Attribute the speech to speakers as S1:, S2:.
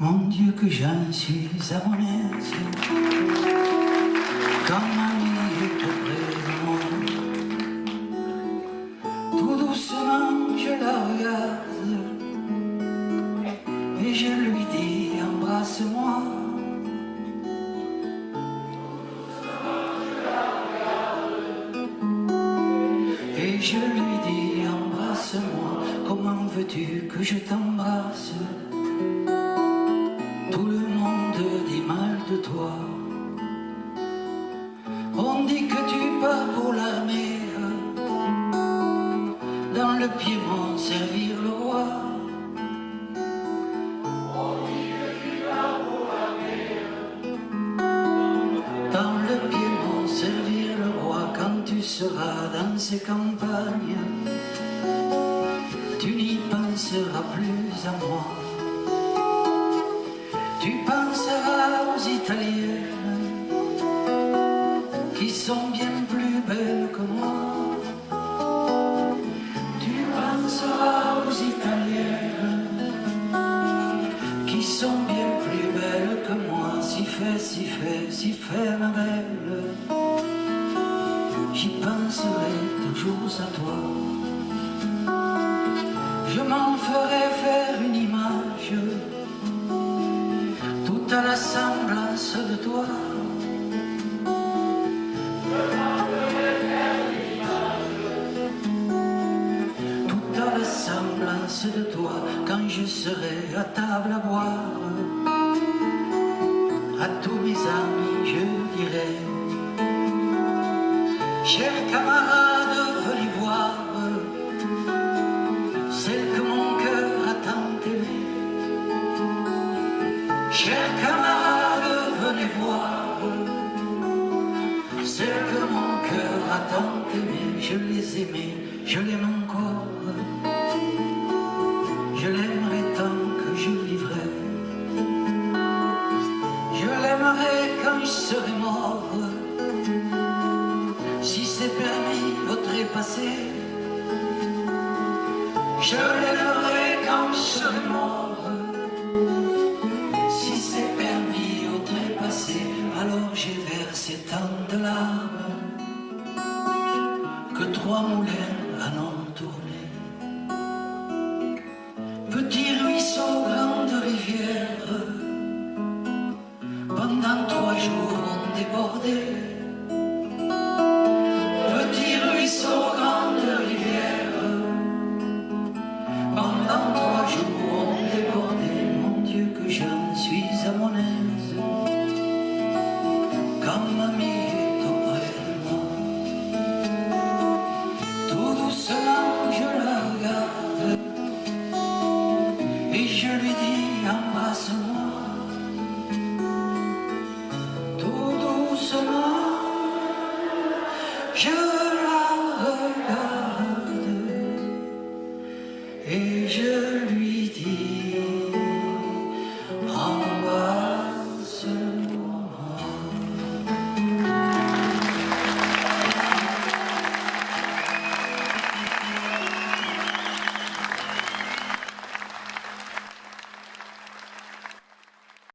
S1: Mon Dieu que j'en suis à mon aise, quand mamie est auprès de moi. Tout doucement je la regarde et je lui dis embrasse-moi. Et je lui dis embrasse-moi, comment veux-tu que je t'embrasse? Tout le monde dit mal de toi. On dit que tu pars pour l'armée, dans le Piémont servir le roi. On dit que tu pars pour l'armée, dans le Piémont servir le roi. Quand tu seras dans ces campagnes, tu n'y penseras plus à moi. Tu penseras aux Italiennes qui sont bien plus belles que moi. Tu penseras aux Italiennes qui sont bien plus belles que moi. Si fait ma belle, j'y penserai toujours à toi. Je m'en ferai faire une image, toute à la semblance de toi. Toute à la semblance de toi, quand je serai à table à boire, à tous mes amis je dirai: chers camarades, venez voir celle que mon cœur a tant aimée. Chers camarades, venez voir celle que mon cœur a tant aimée. Je les aimais, je l'aime encore, je l'aimerai tant que je vivrai. Je l'aimerai quand je serai mort, si c'est permis au trépassé. Je l'aimerai quand je serai mort, si c'est permis au trépassé. Alors j'ai versé tant de larmes que 3 moulins en ont tourné. Petit ruisseau, grande rivière, pendant 3 jours on débordait. Petit ruisseau, grande rivière, pendant 3 jours on débordait. Mon Dieu que j'en suis à mon aise, quand mamie est auprès de moi. Tout doucement je la regarde et je lui dis embrasse-moi. Tout doucement je